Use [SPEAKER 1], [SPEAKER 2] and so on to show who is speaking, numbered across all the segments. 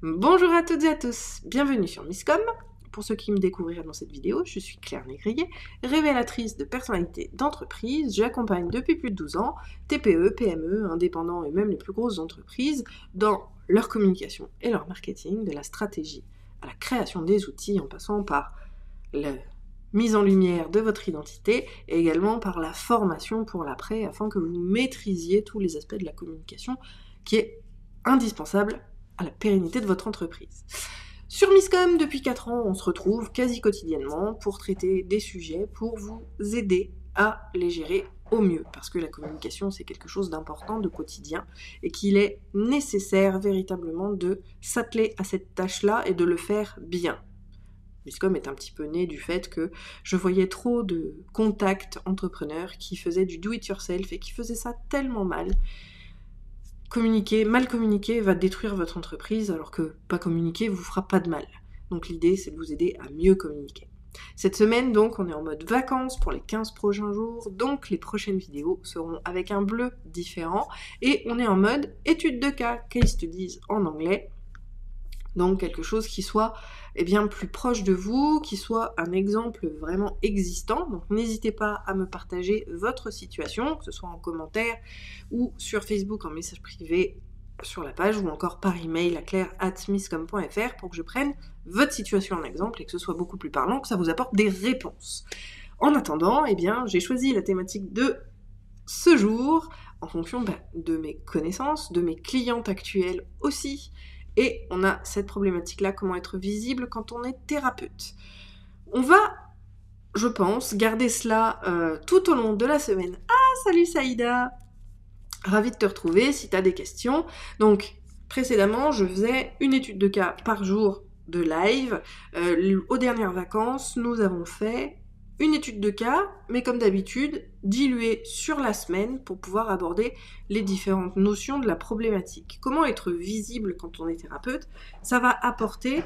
[SPEAKER 1] Bonjour à toutes et à tous, bienvenue sur Misscom. Pour ceux qui me découvriraient dans cette vidéo, je suis Claire Négrier, révélatrice de personnalités d'entreprise. J'accompagne depuis plus de 12 ans TPE, PME, indépendants et même les plus grosses entreprises dans leur communication et leur marketing, de la stratégie à la création des outils, en passant par la mise en lumière de votre identité et également par la formation pour l'après, afin que vous maîtrisiez tous les aspects de la communication qui est indispensable à la pérennité de votre entreprise. Sur Misscom, depuis 4 ans, on se retrouve quasi quotidiennement pour traiter des sujets, pour vous aider à les gérer au mieux, parce que la communication, c'est quelque chose d'important, de quotidien, et qu'il est nécessaire véritablement de s'atteler à cette tâche-là et de le faire bien. Misscom est un petit peu né du fait que je voyais trop de contacts entrepreneurs qui faisaient du do-it-yourself et qui faisaient ça tellement mal. Mal communiquer va détruire votre entreprise, alors que pas communiquer vous fera pas de mal. Donc l'idée, c'est de vous aider à mieux communiquer. Cette semaine, donc, on est en mode vacances pour les 15 prochains jours, donc les prochaines vidéos seront avec un bleu différent, et on est en mode étude de cas, case studies en anglais, donc quelque chose qui soit plus proche de vous, qui soit un exemple vraiment existant. Donc n'hésitez pas à me partager votre situation, que ce soit en commentaire ou sur Facebook en message privé sur la page, ou encore par email à claire@misscom.fr pour que je prenne votre situation en exemple et que ce soit beaucoup plus parlant, que ça vous apporte des réponses. En attendant, j'ai choisi la thématique de ce jour en fonction de mes connaissances, de mes clientes actuelles aussi. Et on a cette problématique-là, comment être visible quand on est thérapeute. On va, je pense, garder cela tout au long de la semaine. Ah, salut Saïda! Ravie de te retrouver si tu as des questions. Donc, précédemment, je faisais une étude de cas par jour de live. Aux dernières vacances, nous avons fait une étude de cas, mais comme d'habitude, diluée sur la semaine pour pouvoir aborder les différentes notions de la problématique. Comment être visible quand on est thérapeute? Ça va apporter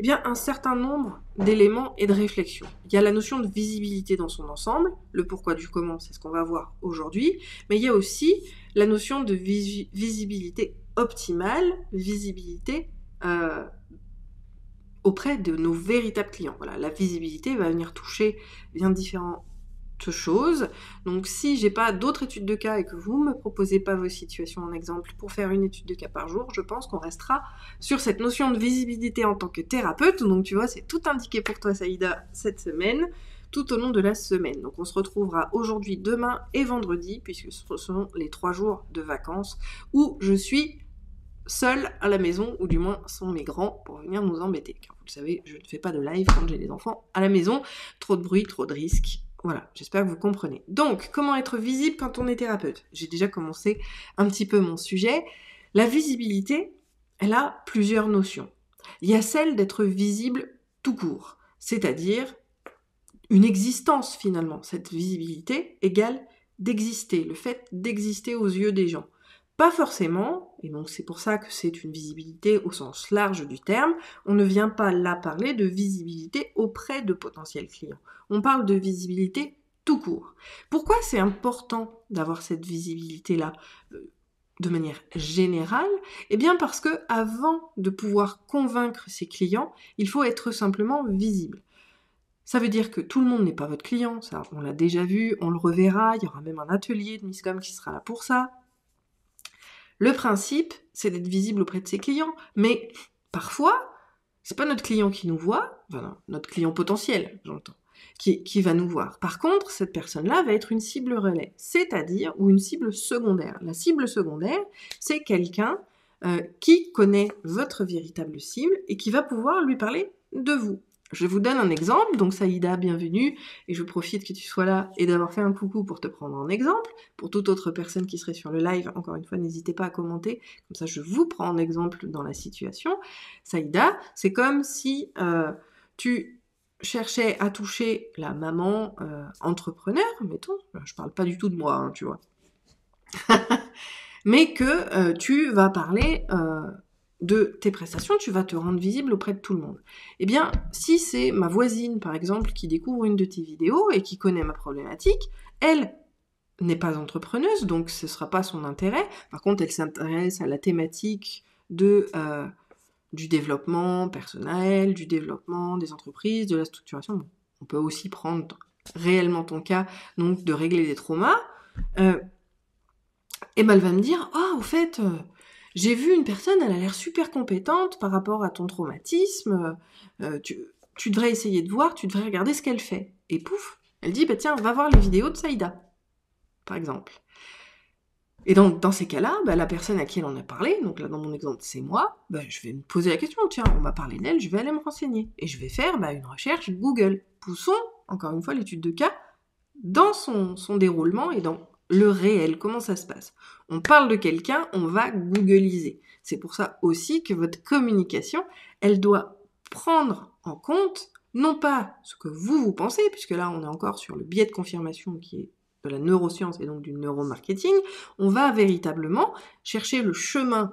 [SPEAKER 1] un certain nombre d'éléments et de réflexions. Il y a la notion de visibilité dans son ensemble, le pourquoi du comment, c'est ce qu'on va voir aujourd'hui, mais il y a aussi la notion de visibilité optimale, visibilité auprès de nos véritables clients. Voilà, la visibilité va venir toucher bien différentes choses. Donc si j'ai pas d'autres études de cas et que vous me proposez pas vos situations en exemple pour faire une étude de cas par jour, je pense qu'on restera sur cette notion de visibilité en tant que thérapeute. Donc tu vois, c'est tout indiqué pour toi Saïda cette semaine, tout au long de la semaine. Donc on se retrouvera aujourd'hui, demain et vendredi, puisque ce sont les 3 jours de vacances où je suis seule à la maison, ou du moins sans mes grands pour venir nous embêter. Car vous le savez, je ne fais pas de live quand j'ai les enfants à la maison. Trop de bruit, trop de risques. Voilà, j'espère que vous comprenez. Donc, comment être visible quand on est thérapeute? J'ai déjà commencé un petit peu mon sujet. La visibilité, elle a plusieurs notions. Il y a celle d'être visible tout court, c'est-à-dire une existence finalement. Cette visibilité égale d'exister, le fait d'exister aux yeux des gens. Pas forcément, et donc c'est pour ça que c'est une visibilité au sens large du terme, on ne vient pas là parler de visibilité auprès de potentiels clients. On parle de visibilité tout court. Pourquoi c'est important d'avoir cette visibilité-là de manière générale? Parce que avant de pouvoir convaincre ses clients, il faut être simplement visible. Ça veut dire que tout le monde n'est pas votre client, ça on l'a déjà vu, on le reverra, il y aura même un atelier de Misscom qui sera là pour ça. Le principe, c'est d'être visible auprès de ses clients, mais parfois, c'est pas notre client qui nous voit, notre client potentiel, j'entends, qui va nous voir. Par contre, cette personne-là va être une cible relais, c'est-à-dire, ou une cible secondaire. La cible secondaire, c'est quelqu'un qui connaît votre véritable cible et qui va pouvoir lui parler de vous. Je vous donne un exemple, donc Saïda, bienvenue, et je profite que tu sois là et d'avoir fait un coucou pour te prendre en exemple. Pour toute autre personne qui serait sur le live, encore une fois, n'hésitez pas à commenter, comme ça je vous prends en exemple dans la situation. Saïda, c'est comme si tu cherchais à toucher la maman entrepreneur, mettons, je parle pas du tout de moi, hein, tu vois, mais que tu vas parler de tes prestations, tu vas te rendre visible auprès de tout le monde. Si c'est ma voisine, par exemple, qui découvre une de tes vidéos et qui connaît ma problématique, elle n'est pas entrepreneuse, donc ce sera pas son intérêt. Par contre, elle s'intéresse à la thématique de du développement personnel, du développement des entreprises, de la structuration. Bon, on peut aussi prendre réellement ton cas, donc de régler des traumas. Et ben elle va me dire, au fait, j'ai vu une personne, elle a l'air super compétente par rapport à ton traumatisme, tu devrais essayer de voir, tu devrais regarder ce qu'elle fait. Et pouf, elle dit, bah tiens, va voir les vidéos de Saïda, par exemple. Et donc, dans ces cas-là, la personne à qui elle en a parlé, donc là, dans mon exemple, c'est moi, je vais me poser la question, tiens, on m'a parlé d'elle, je vais aller me renseigner. Et je vais faire une recherche Google. Poussons, encore une fois, l'étude de cas dans son déroulement et dans le réel, comment ça se passe. On parle de quelqu'un, on va googliser. C'est pour ça aussi que votre communication, elle doit prendre en compte, non pas ce que vous pensez, puisque là, on est encore sur le biais de confirmation qui est de la neuroscience et donc du neuromarketing, on va véritablement chercher le chemin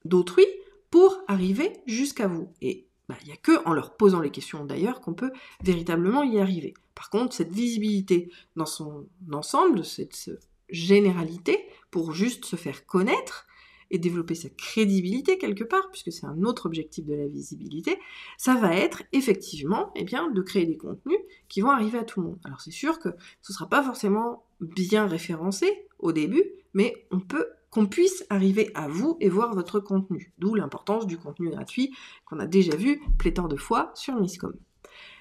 [SPEAKER 1] d'autrui pour arriver jusqu'à vous. Et il n'y a que en leur posant les questions d'ailleurs qu'on peut véritablement y arriver. Par contre, cette visibilité dans son ensemble, cette généralité, pour juste se faire connaître et développer sa crédibilité quelque part, puisque c'est un autre objectif de la visibilité, ça va être effectivement de créer des contenus qui vont arriver à tout le monde. Alors c'est sûr que ce ne sera pas forcément bien référencé au début, mais qu'on puisse arriver à vous et voir votre contenu. D'où l'importance du contenu gratuit qu'on a déjà vu pléthore de fois sur Misscom.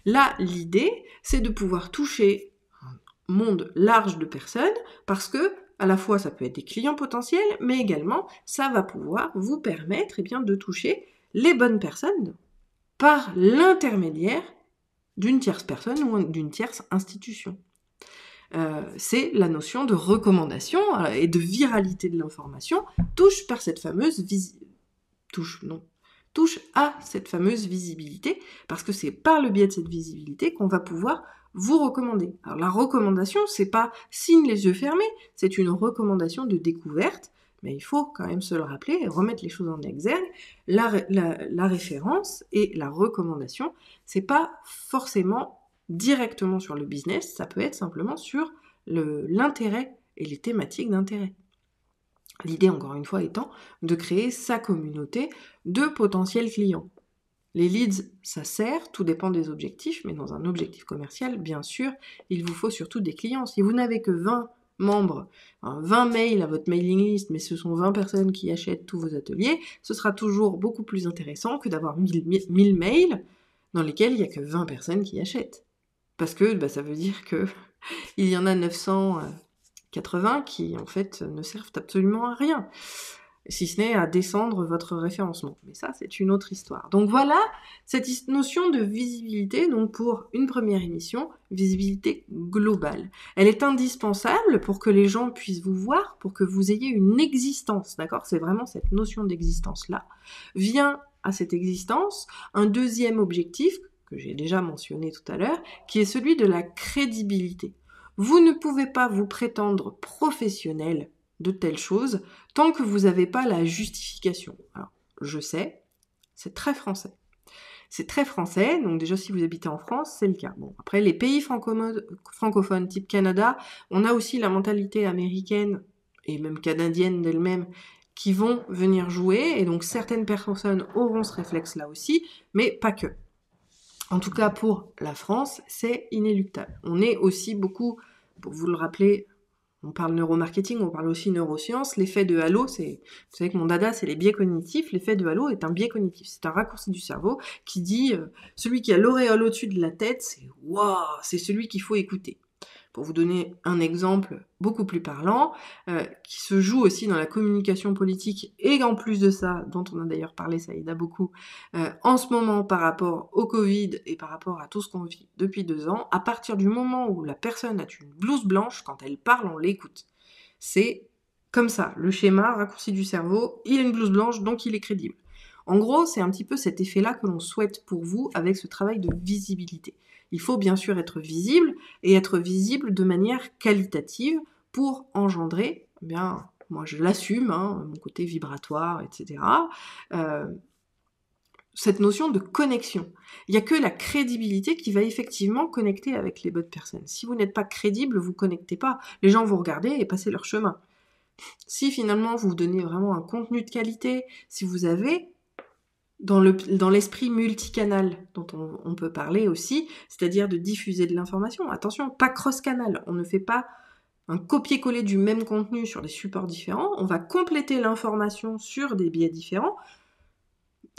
[SPEAKER 1] Là, l'idée, c'est de pouvoir toucher un monde large de personnes parce que, à la fois, ça peut être des clients potentiels, mais également, ça va pouvoir vous permettre de toucher les bonnes personnes par l'intermédiaire d'une tierce personne ou d'une tierce institution. C'est la notion de recommandation et de viralité de l'information touche à cette fameuse visibilité, parce que c'est par le biais de cette visibilité qu'on va pouvoir vous recommander. Alors la recommandation, c'est pas signe les yeux fermés, c'est une recommandation de découverte, mais il faut quand même se le rappeler et remettre les choses en exergue. La référence et la recommandation, c'est pas forcément directement sur le business, ça peut être simplement sur l'intérêt et les thématiques d'intérêt. L'idée, encore une fois, étant de créer sa communauté de potentiels clients. Les leads, ça sert, tout dépend des objectifs, mais dans un objectif commercial, bien sûr, il vous faut surtout des clients. Si vous n'avez que 20 membres, 20 mails à votre mailing list, mais ce sont 20 personnes qui achètent tous vos ateliers, ce sera toujours beaucoup plus intéressant que d'avoir 1000 mails dans lesquels il n'y a que 20 personnes qui achètent. Parce que ça veut dire que il y en a 980 qui, en fait, ne servent absolument à rien, si ce n'est à descendre votre référencement. Mais ça, c'est une autre histoire. Donc voilà, cette notion de visibilité, donc pour une première émission, visibilité globale. Elle est indispensable pour que les gens puissent vous voir, pour que vous ayez une existence, d'accord ? C'est vraiment cette notion d'existence-là. Vient à cette existence un deuxième objectif, que j'ai déjà mentionné tout à l'heure, qui est celui de la crédibilité. Vous ne pouvez pas vous prétendre professionnel de telles choses tant que vous n'avez pas la justification. Alors, je sais, c'est très français. C'est très français, donc déjà si vous habitez en France, c'est le cas. Bon, après les pays francophones type Canada, on a aussi la mentalité américaine et même canadienne d'elle-même qui vont venir jouer, et donc certaines personnes auront ce réflexe-là aussi, mais pas que. En tout cas, pour la France, c'est inéluctable. On est aussi beaucoup, pour vous le rappeler, on parle neuromarketing, on parle aussi neurosciences. L'effet de halo, vous savez que mon dada, c'est les biais cognitifs. L'effet de halo est un biais cognitif. C'est un raccourci du cerveau qui dit, celui qui a l'auréole au-dessus de la tête, c'est waouh, c'est celui qu'il faut écouter. Pour vous donner un exemple beaucoup plus parlant, qui se joue aussi dans la communication politique, et en plus de ça, dont on a d'ailleurs parlé, ça aide beaucoup, en ce moment par rapport au Covid et par rapport à tout ce qu'on vit depuis 2 ans, à partir du moment où la personne a une blouse blanche, quand elle parle, on l'écoute. C'est comme ça, le schéma, raccourci du cerveau, il a une blouse blanche, donc il est crédible. En gros, c'est un petit peu cet effet-là que l'on souhaite pour vous avec ce travail de visibilité. Il faut bien sûr être visible, et être visible de manière qualitative pour engendrer, moi je l'assume, mon côté vibratoire, etc., cette notion de connexion. Il n'y a que la crédibilité qui va effectivement connecter avec les bonnes personnes. Si vous n'êtes pas crédible, vous ne connectez pas. Les gens vont regarder et passer leur chemin. Si finalement vous donnez vraiment un contenu de qualité, si vous avez dans l'esprit multicanal dont on peut parler aussi, c'est-à-dire de diffuser de l'information. Attention, pas cross-canal. On ne fait pas un copier-coller du même contenu sur des supports différents. On va compléter l'information sur des biais différents.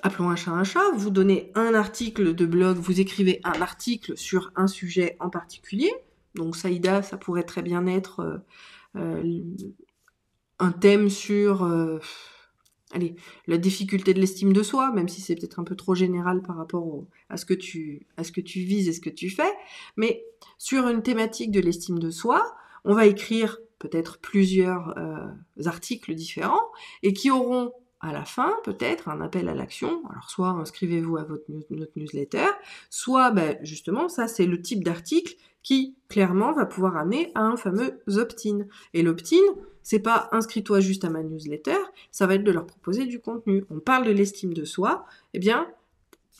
[SPEAKER 1] Appelons un chat, vous donnez un article de blog, vous écrivez un article sur un sujet en particulier. Donc Saïda, ça pourrait très bien être un thème sur la difficulté de l'estime de soi, même si c'est peut-être un peu trop général par rapport à ce que tu vises et ce que tu fais. Mais sur une thématique de l'estime de soi, on va écrire peut-être plusieurs articles différents et qui auront à la fin, peut-être, un appel à l'action. Alors, soit inscrivez-vous à notre newsletter, soit, justement, ça, c'est le type d'article qui, clairement, va pouvoir amener à un fameux opt-in. Et l'opt-in, c'est pas inscris-toi juste à ma newsletter, ça va être de leur proposer du contenu. On parle de l'estime de soi, eh bien,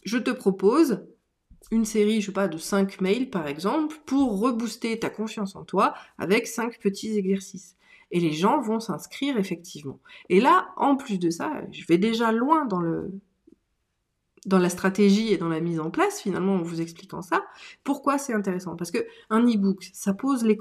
[SPEAKER 1] je te propose une série, je sais pas, de 5 mails, par exemple, pour rebooster ta confiance en toi avec 5 petits exercices. Et les gens vont s'inscrire effectivement. Et là, en plus de ça, je vais déjà loin dans la stratégie et dans la mise en place, finalement, en vous expliquant ça. Pourquoi c'est intéressant? Parce que un e-book, ça pose les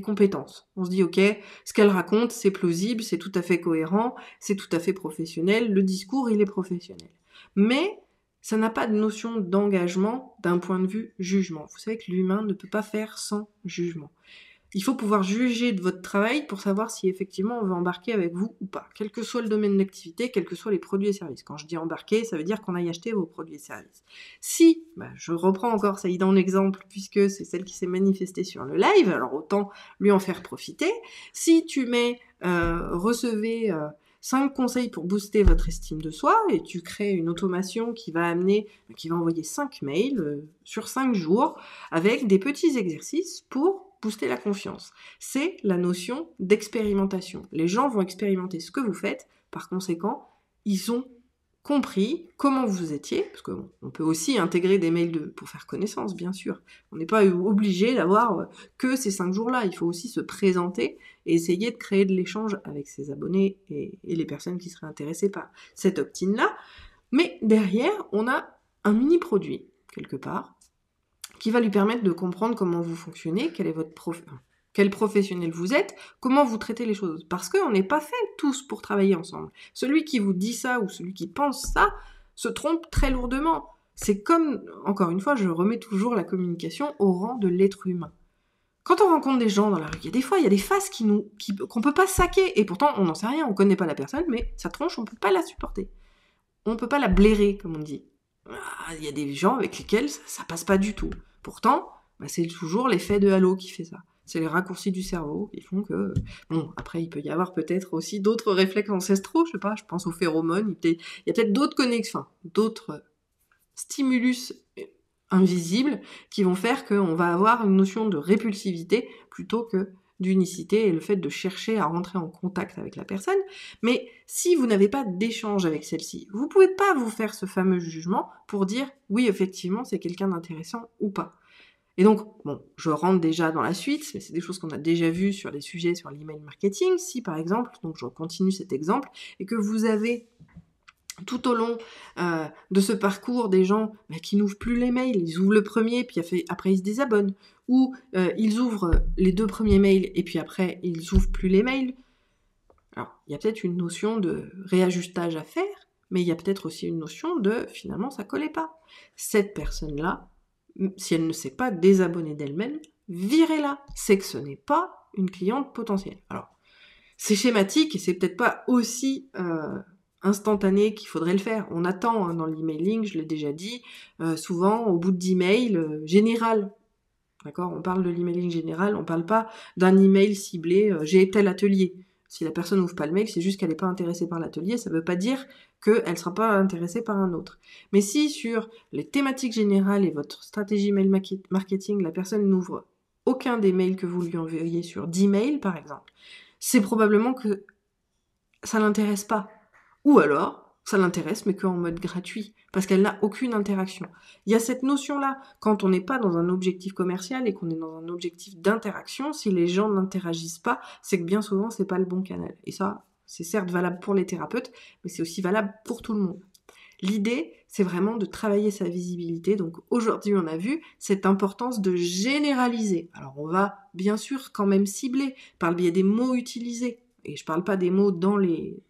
[SPEAKER 1] compétences. On se dit, ok, ce qu'elle raconte, c'est plausible, c'est tout à fait cohérent, c'est tout à fait professionnel, le discours, il est professionnel. Mais ça n'a pas de notion d'engagement d'un point de vue jugement. Vous savez que l'humain ne peut pas faire sans jugement. Il faut pouvoir juger de votre travail pour savoir si effectivement on veut embarquer avec vous ou pas, quel que soit le domaine d'activité, quels que soient les produits et services. Quand je dis embarquer, ça veut dire qu'on aille acheter vos produits et services. Si, je reprends encore Saïda en exemple, puisque c'est celle qui s'est manifestée sur le live, alors autant lui en faire profiter. Si tu mets recevez 5 conseils pour booster votre estime de soi, et tu crées une automation qui va envoyer 5 mails sur 5 jours, avec des petits exercices pour booster la confiance. C'est la notion d'expérimentation. Les gens vont expérimenter ce que vous faites, par conséquent, ils ont compris comment vous étiez, parce qu'on peut aussi intégrer des mails pour faire connaissance, bien sûr. On n'est pas obligé d'avoir que ces 5 jours-là. Il faut aussi se présenter et essayer de créer de l'échange avec ses abonnés et les personnes qui seraient intéressées par cet opt-in-là. Mais derrière, on a un mini-produit, quelque part, qui va lui permettre de comprendre comment vous fonctionnez, quel professionnel vous êtes, comment vous traitez les choses. Parce qu'on n'est pas fait tous pour travailler ensemble. Celui qui vous dit ça ou celui qui pense ça se trompe très lourdement. C'est comme, encore une fois, je remets toujours la communication au rang de l'être humain. Quand on rencontre des gens dans la rue, il y a des faces qu'on peut pas saquer, et pourtant on n'en sait rien, on connaît pas la personne, mais sa tronche, on peut pas la supporter. On peut pas la blairer, comme on dit. Il y a des gens avec lesquels ça passe pas du tout. Pourtant, c'est toujours l'effet de halo qui fait ça. C'est les raccourcis du cerveau qui font que... Bon, après, il peut y avoir peut-être aussi d'autres réflexes ancestraux, je sais pas, je pense aux phéromones, il y a peut-être d'autres connexions, d'autres stimulus invisibles qui vont faire qu'on va avoir une notion de répulsivité plutôt que d'unicité et le fait de chercher à rentrer en contact avec la personne. Mais si vous n'avez pas d'échange avec celle-ci, vous pouvez pas vous faire ce fameux jugement pour dire oui, effectivement, c'est quelqu'un d'intéressant ou pas. Et donc, je rentre déjà dans la suite, mais c'est des choses qu'on a déjà vues sur des sujets sur l'email marketing. Si par exemple, donc je continue cet exemple, et que vous avez tout au long de ce parcours des gens qui n'ouvrent plus les mails, ils ouvrent le premier, puis après ils se désabonnent, ou ils ouvrent les 2 premiers mails, et puis après ils ouvrent plus les mails. Alors, il y a peut-être une notion de réajustage à faire, mais il y a peut-être aussi une notion de, finalement, ça collait pas. Cette personne-là, si elle ne s'est pas désabonnée d'elle-même, virez-la. C'est que ce n'est pas une cliente potentielle. Alors, c'est schématique et c'est peut-être pas aussi instantané qu'il faudrait le faire. On attend dans l'emailing, je l'ai déjà dit, souvent au bout de 10 mails, général. D'accord ? On parle de l'emailing général, on parle pas d'un email ciblé, j'ai tel atelier. Si la personne n'ouvre pas le mail, c'est juste qu'elle n'est pas intéressée par l'atelier, ça veut pas dire qu'elle ne sera pas intéressée par un autre. Mais si sur les thématiques générales et votre stratégie mail marketing, la personne n'ouvre aucun des mails que vous lui envoyez sur 10 mails, par exemple, c'est probablement que ça l'intéresse pas. Ou alors, ça l'intéresse, mais qu'en mode gratuit, parce qu'elle n'a aucune interaction. Il y a cette notion-là, quand on n'est pas dans un objectif commercial et qu'on est dans un objectif d'interaction, si les gens n'interagissent pas, c'est que bien souvent, c'est pas le bon canal. Et ça, c'est certes valable pour les thérapeutes, mais c'est aussi valable pour tout le monde. L'idée, c'est vraiment de travailler sa visibilité. Donc aujourd'hui, on a vu cette importance de généraliser. Alors on va bien sûr quand même cibler par le biais des mots utilisés. Et je parle pas des mots dans les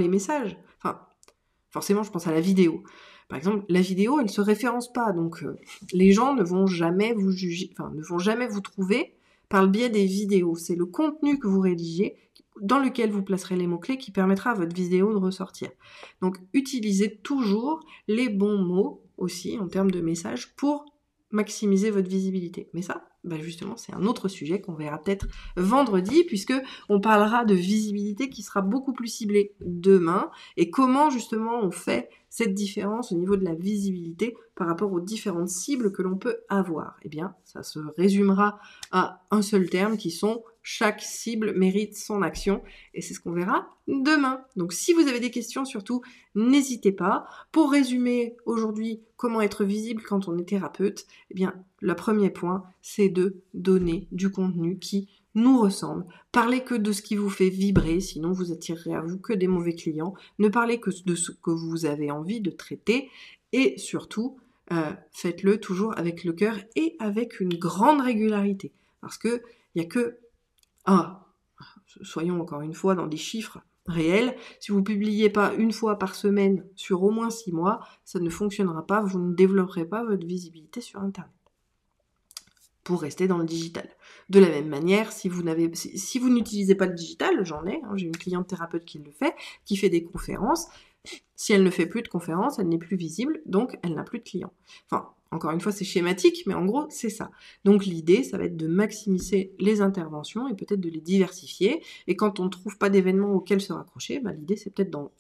[SPEAKER 1] messages. Enfin, forcément, je pense à la vidéo. Par exemple, la vidéo, elle se référence pas. Donc les gens ne vont jamais vous juger, enfin, ne vont jamais vous trouver par le biais des vidéos. C'est le contenu que vous rédigez dans lequel vous placerez les mots-clés qui permettra à votre vidéo de ressortir. Donc, utilisez toujours les bons mots aussi en termes de message pour maximiser votre visibilité. Mais ça, justement, c'est un autre sujet qu'on verra peut-être vendredi, puisque on parlera de visibilité qui sera beaucoup plus ciblée demain, et comment justement on fait cette différence au niveau de la visibilité par rapport aux différentes cibles que l'on peut avoir. Eh bien, ça se résumera à un seul terme qui sont chaque cible mérite son action, et c'est ce qu'on verra demain. Donc si vous avez des questions, surtout, n'hésitez pas. Pour résumer aujourd'hui comment être visible quand on est thérapeute, eh bien, le premier point, c'est de donner du contenu qui nous ressemble. Parlez que de ce qui vous fait vibrer, sinon vous attirerez à vous que des mauvais clients. Ne parlez que de ce que vous avez envie de traiter, et surtout, faites-le toujours avec le cœur et avec une grande régularité. Parce que il n'y a que soyons encore une fois dans des chiffres réels, si vous ne publiez pas une fois par semaine sur au moins 6 mois, ça ne fonctionnera pas, vous ne développerez pas votre visibilité sur Internet. Pour rester dans le digital. De la même manière, si vous n'utilisez pas le digital, j'en ai, j'ai une cliente thérapeute qui le fait, qui fait des conférences. Si elle ne fait plus de conférences, elle n'est plus visible, donc elle n'a plus de clients. Enfin, encore une fois, c'est schématique, mais en gros, c'est ça. Donc l'idée, ça va être de maximiser les interventions et peut-être de les diversifier. Et quand on ne trouve pas d'événements auxquels se raccrocher, l'idée, c'est peut-être d'en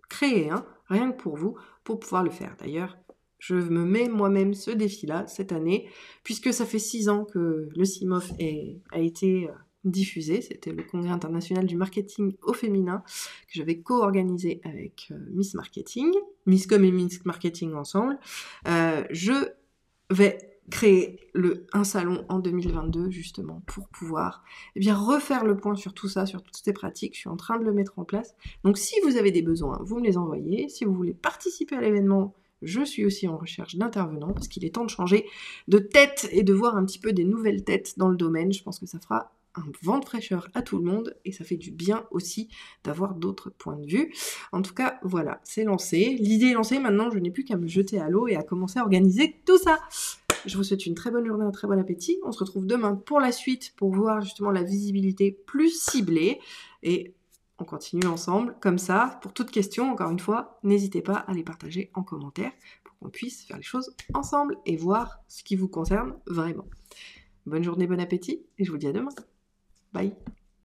[SPEAKER 1] créer un, rien que pour vous, pour pouvoir le faire. D'ailleurs, je me mets moi-même ce défi-là cette année, puisque ça fait 6 ans que le CIMOF a été diffusé. C'était le Congrès international du marketing au féminin que j'avais co-organisé avec Miss Marketing, Miss Com et Miss Marketing ensemble. Je vais créer un salon en 2022 justement pour pouvoir refaire le point sur tout ça, sur toutes ces pratiques. Je suis en train de le mettre en place. Donc si vous avez des besoins, vous me les envoyez. Si vous voulez participer à l'événement, je suis aussi en recherche d'intervenants parce qu'il est temps de changer de tête et de voir un petit peu des nouvelles têtes dans le domaine. Je pense que ça fera un vent de fraîcheur à tout le monde et ça fait du bien aussi d'avoir d'autres points de vue. En tout cas, voilà, c'est lancé. L'idée est lancée, maintenant je n'ai plus qu'à me jeter à l'eau et à commencer à organiser tout ça. Je vous souhaite une très bonne journée, un très bon appétit. On se retrouve demain pour la suite pour voir justement la visibilité plus ciblée et on continue ensemble, comme ça, pour toute question, encore une fois, n'hésitez pas à les partager en commentaire pour qu'on puisse faire les choses ensemble et voir ce qui vous concerne vraiment. Bonne journée, bon appétit, et je vous dis à demain. Bye.